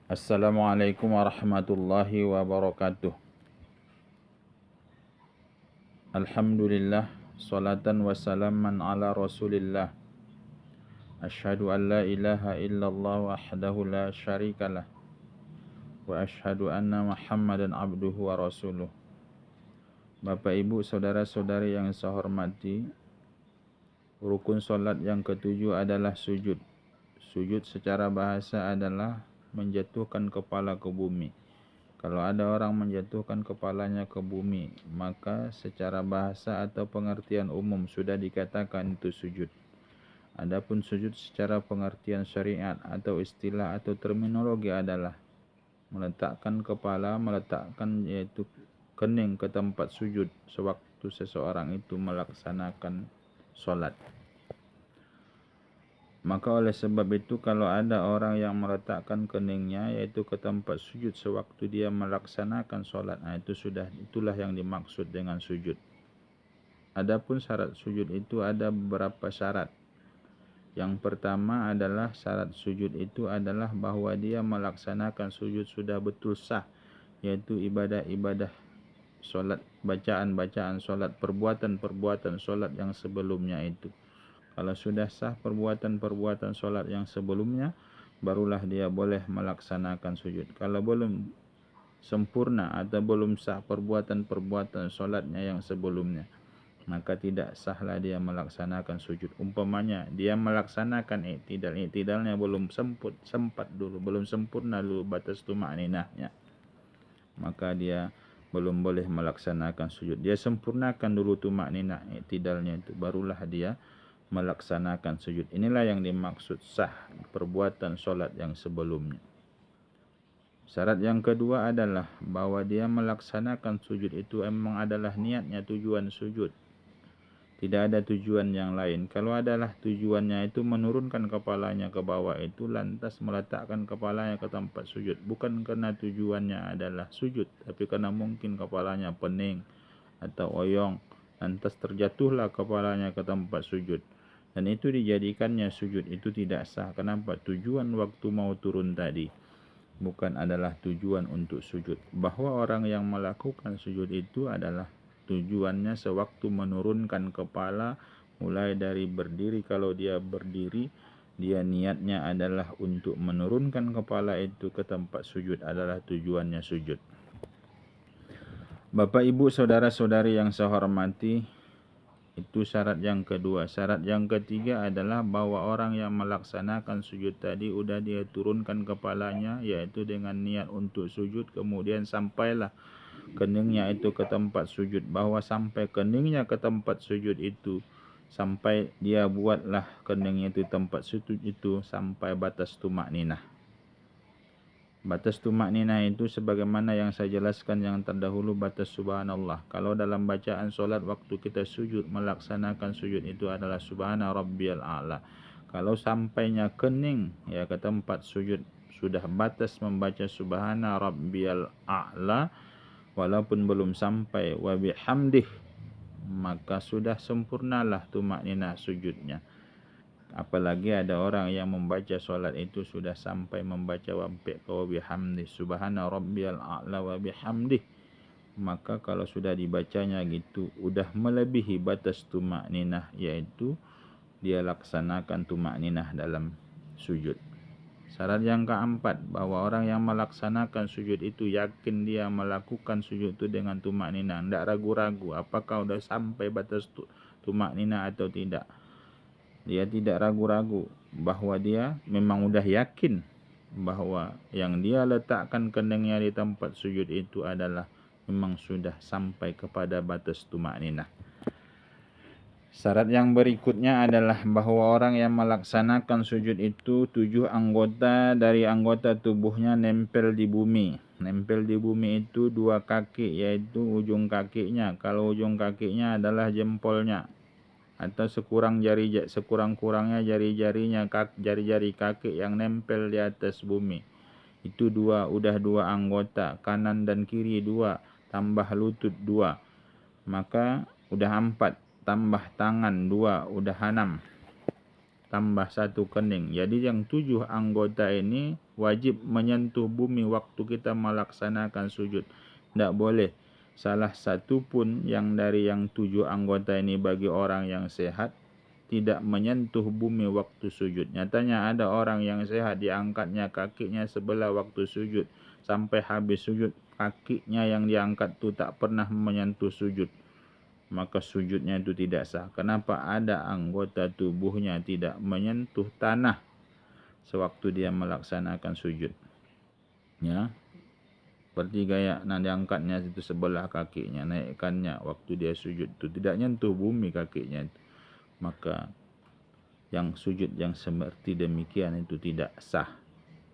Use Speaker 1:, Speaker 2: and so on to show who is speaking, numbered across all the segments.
Speaker 1: Assalamualaikum warahmatullahi wabarakatuh. Alhamdulillah, salatan wa salaman ala rasulillah. Ashhadu an la ilaha illallah wahdahu la syarikalah. Wa ashhadu anna Muhammadan abduhu wa rasuluh. Bapak ibu saudara-saudari yang saya hormati, rukun solat yang ketujuh adalah sujud. Sujud secara bahasa adalah menjatuhkan kepala ke bumi. Kalau ada orang menjatuhkan kepalanya ke bumi, maka secara bahasa atau pengertian umum sudah dikatakan itu sujud. Adapun sujud secara pengertian syariat atau istilah atau terminologi adalah meletakkan kepala, meletakkan yaitu kening ke tempat sujud sewaktu seseorang itu melaksanakan solat. Maka oleh sebab itu kalau ada orang yang meletakkan keningnya yaitu ke tempat sujud sewaktu dia melaksanakan solat, itulah yang dimaksud dengan sujud. Adapun syarat sujud itu ada beberapa syarat. Yang pertama adalah syarat sujud itu adalah bahwa dia melaksanakan sujud sudah betul sah, yaitu ibadah-ibadah solat, bacaan-bacaan solat, perbuatan-perbuatan solat yang sebelumnya itu. Kalau sudah sah perbuatan-perbuatan solat yang sebelumnya, barulah dia boleh melaksanakan sujud. Kalau belum sempurna atau belum sah perbuatan-perbuatan solatnya yang sebelumnya, maka tidak sahlah dia melaksanakan sujud. Umpamanya dia melaksanakan i'tidalnya belum sempat dulu, belum sempurna dulu batas tuma'ninahnya, maka dia belum boleh melaksanakan sujud. Dia sempurnakan dulu tuma'ninah i'tidalnya itu, barulah dia melaksanakan sujud. Inilah yang dimaksud sah perbuatan solat yang sebelumnya. Syarat yang kedua adalah bahwa dia melaksanakan sujud itu memang adalah niatnya, tujuan sujud. Tidak ada tujuan yang lain. Kalau adalah tujuannya itu menurunkan kepalanya ke bawah, itu lantas meletakkan kepalanya ke tempat sujud. Bukan karena tujuannya adalah sujud, tapi karena mungkin kepalanya pening atau oyong, lantas terjatuhlah kepalanya ke tempat sujud. Dan itu dijadikannya sujud, itu tidak sah. Kenapa? Tujuan waktu mau turun tadi bukan adalah tujuan untuk sujud. Bahwa orang yang melakukan sujud itu adalah tujuannya sewaktu menurunkan kepala, mulai dari berdiri. Kalau dia berdiri, dia niatnya adalah untuk menurunkan kepala itu ke tempat sujud, adalah tujuannya sujud. Bapak ibu saudara-saudari yang saya hormati, itu syarat yang kedua. Syarat yang ketiga adalah bahwa orang yang melaksanakan sujud tadi udah dia turunkan kepalanya, yaitu dengan niat untuk sujud, kemudian sampailah keningnya itu ke tempat sujud. Bahwa sampai keningnya ke tempat sujud itu, sampai dia buatlah keningnya itu tempat sujud itu sampai batas tumakninah. Batas tumakninah itu sebagaimana yang saya jelaskan yang terdahulu, batas subhanallah. Kalau dalam bacaan solat waktu kita sujud, melaksanakan sujud itu adalah subhana rabbiyal a'la. Kalau sampainya kening ya ke tempat sujud, sudah batas membaca subhana rabbiyal a'la, walaupun belum sampai wa bihamdih, maka sudah sempurnalah tumakninah sujudnya. Apalagi ada orang yang membaca solat itu sudah sampai membaca sampai ke wa bihamdih, subhana rabbiyal a'la wa bihamdih, maka kalau sudah dibacanya gitu udah melebihi batas tumakninah, yaitu dia laksanakan tumakninah dalam sujud. Syarat yang keempat, bahwa orang yang melaksanakan sujud itu yakin dia melakukan sujud itu dengan tumakninah, tidak ragu-ragu apakah sudah sampai batas tumakninah atau tidak. Dia tidak ragu-ragu bahwa dia memang udah yakin bahwa yang dia letakkan keningnya di tempat sujud itu adalah memang sudah sampai kepada batas tumakninah. Syarat yang berikutnya adalah bahwa orang yang melaksanakan sujud itu 7 anggota dari anggota tubuhnya nempel di bumi. Nempel di bumi itu 2 kaki, yaitu ujung kakinya. Kalau ujung kakinya adalah jempolnya, atau sekurang-kurangnya jari-jarinya, jari-jari kaki yang nempel di atas bumi. Itu udah 2 anggota, kanan dan kiri 2, tambah lutut 2. Maka udah 4, tambah tangan 2, udah 6. tambah 1 kening. Jadi yang 7 anggota ini wajib menyentuh bumi waktu kita melaksanakan sujud. Tidak boleh salah satu pun yang dari yang 7 anggota ini bagi orang yang sehat tidak menyentuh bumi waktu sujud. Nyatanya ada orang yang sehat diangkatnya kakinya sebelah waktu sujud. Sampai habis sujud kakinya yang diangkat itu tak pernah menyentuh sujud. Maka sujudnya itu tidak sah. Kenapa? Ada anggota tubuhnya tidak menyentuh tanah sewaktu dia melaksanakan sujud. Ya, seperti gaya diangkatnya itu sebelah kakinya, naikkannya waktu dia sujud itu tidak nyentuh bumi kakinya. Maka yang sujud yang seperti demikian itu tidak sah,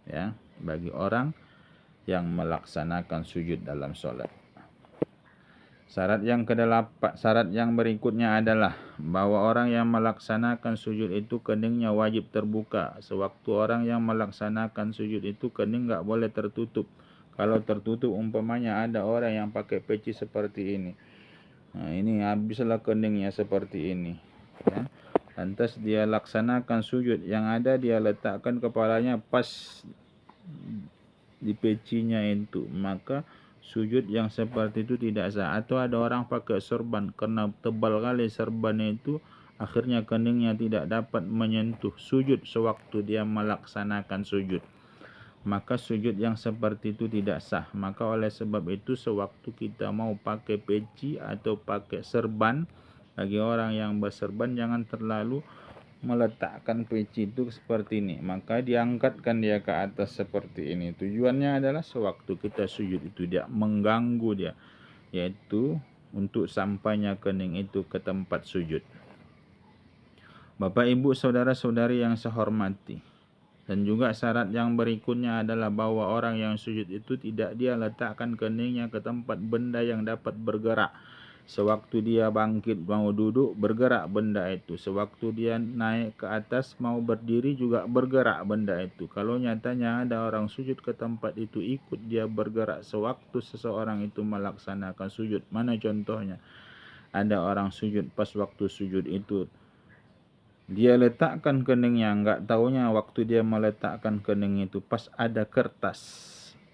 Speaker 1: ya, bagi orang yang melaksanakan sujud dalam solat. Syarat yang ke-8, syarat yang berikutnya adalah bahwa orang yang melaksanakan sujud itu keningnya wajib terbuka. Sewaktu orang yang melaksanakan sujud itu kening enggak boleh tertutup. Kalau tertutup umpamanya ada orang yang pakai peci seperti ini. Nah, ini habislah keningnya seperti ini. Ya. Lantas dia laksanakan sujud, yang ada dia letakkan kepalanya pas di pecinya itu, maka sujud yang seperti itu tidak sah. Atau ada orang pakai sorban, karena tebal kali sorbannya itu, akhirnya keningnya tidak dapat menyentuh sujud sewaktu dia melaksanakan sujud. Maka sujud yang seperti itu tidak sah. Maka oleh sebab itu sewaktu kita mau pakai peci atau pakai serban, bagi orang yang berserban jangan terlalu meletakkan peci itu seperti ini. Maka diangkatkan dia ke atas seperti ini. Tujuannya adalah sewaktu kita sujud itu tidak mengganggu dia, yaitu untuk sampainya kening itu ke tempat sujud. Bapak, Ibu, saudara-saudari yang saya hormati, dan juga syarat yang berikutnya adalah bahwa orang yang sujud itu tidak dia letakkan keningnya ke tempat benda yang dapat bergerak. Sewaktu dia bangkit mau duduk, bergerak benda itu. Sewaktu dia naik ke atas mau berdiri juga bergerak benda itu. Kalau nyatanya ada orang sujud ke tempat itu, ikut dia bergerak sewaktu seseorang itu melaksanakan sujud. Mana contohnya? Ada orang sujud, pas waktu sujud itu dia letakkan keningnya, enggak taunya waktu dia meletakkan kening itu pas ada kertas.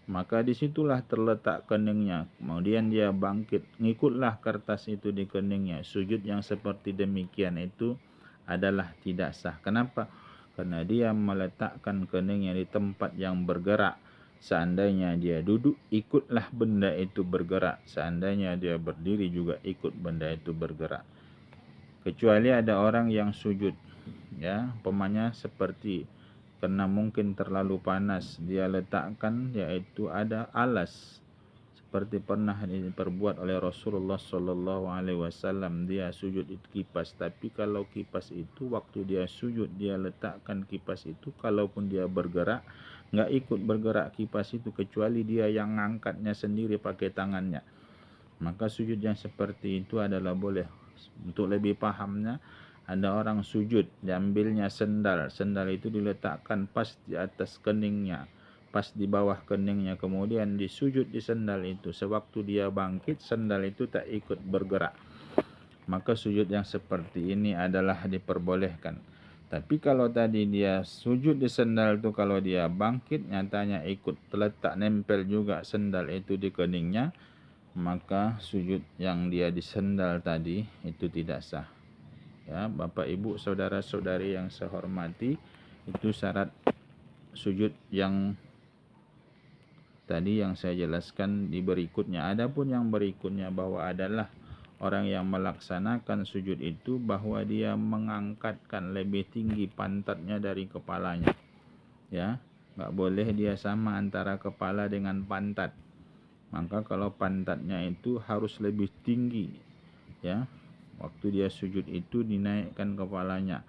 Speaker 1: Maka disitulah terletak keningnya. Kemudian dia bangkit, ngikutlah kertas itu di keningnya. Sujud yang seperti demikian itu adalah tidak sah. Kenapa? Karena dia meletakkan keningnya di tempat yang bergerak. Seandainya dia duduk, ikutlah benda itu bergerak. Seandainya dia berdiri juga ikut benda itu bergerak. Kecuali ada orang yang sujud, ya, umpamanya seperti karena mungkin terlalu panas dia letakkan, yaitu ada alas, seperti pernah diperbuat oleh Rasulullah Sallallahu Alaihi Wasallam. Dia sujud itu kipas, tapi kalau kipas itu waktu dia sujud dia letakkan kipas itu, kalaupun dia bergerak nggak ikut bergerak kipas itu, kecuali dia yang ngangkatnya sendiri pakai tangannya. Maka sujud yang seperti itu adalah boleh. Untuk lebih pahamnya, ada orang sujud, diambilnya sendal. Sendal itu diletakkan pas di atas keningnya, pas di bawah keningnya. Kemudian disujud di sendal itu. Sewaktu dia bangkit, sendal itu tak ikut bergerak. Maka sujud yang seperti ini adalah diperbolehkan. Tapi kalau tadi dia sujud di sendal itu, kalau dia bangkit nyatanya ikut terletak nempel juga sendal itu di keningnya, maka sujud yang dia di sendal tadi itu tidak sah. Ya, Bapak, Ibu, saudara-saudari yang saya hormati, itu syarat sujud yang tadi yang saya jelaskan di berikutnya. Adapun yang berikutnya bahwa adalah orang yang melaksanakan sujud itu bahwa dia mengangkatkan lebih tinggi pantatnya dari kepalanya. Ya, enggak boleh dia sama antara kepala dengan pantat. Maka kalau pantatnya itu harus lebih tinggi, ya. Waktu dia sujud itu dinaikkan kepalanya,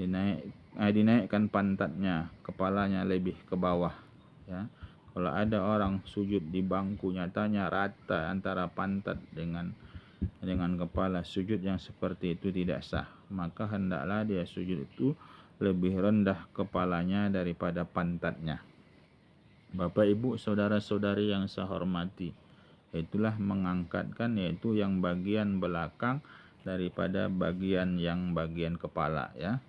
Speaker 1: dinaikkan pantatnya, kepalanya lebih ke bawah, ya. Kalau ada orang sujud di bangku nyatanya rata antara pantat dengan kepala, sujud yang seperti itu tidak sah. Maka hendaklah dia sujud itu lebih rendah kepalanya daripada pantatnya. Bapak, Ibu, saudara-saudari yang saya hormati, itulah mengangkatkan, yaitu yang bagian belakang daripada bagian kepala, ya.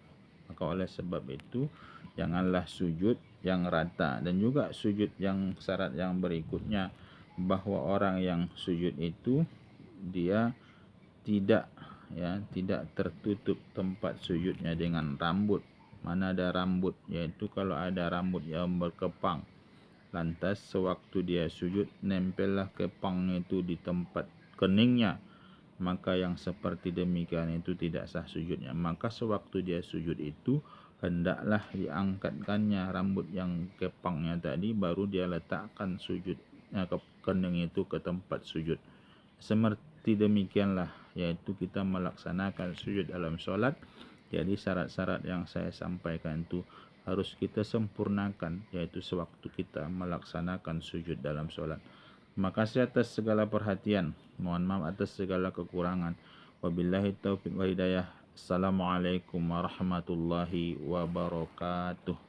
Speaker 1: Maka oleh sebab itu janganlah sujud yang rata. Dan juga sujud yang syarat yang berikutnya, bahwa orang yang sujud itu dia tidak tidak tertutup tempat sujudnya dengan rambut. Mana ada rambut, yaitu kalau ada rambut yang berkepang, lantas sewaktu dia sujud nempellah kepang itu di tempat keningnya, maka yang seperti demikian itu tidak sah sujudnya. Maka sewaktu dia sujud itu hendaklah diangkatkannya rambut yang kepangnya tadi, baru dia letakkan sujudnya ke kening itu ke tempat sujud. Seperti demikianlah yaitu kita melaksanakan sujud dalam solat. Jadi syarat-syarat yang saya sampaikan itu harus kita sempurnakan, yaitu sewaktu kita melaksanakan sujud dalam solat. Terima kasih atas segala perhatian. Mohon maaf atas segala kekurangan. Wabillahi taufiq wa hidayah. Assalamualaikum warahmatullahi wabarakatuh.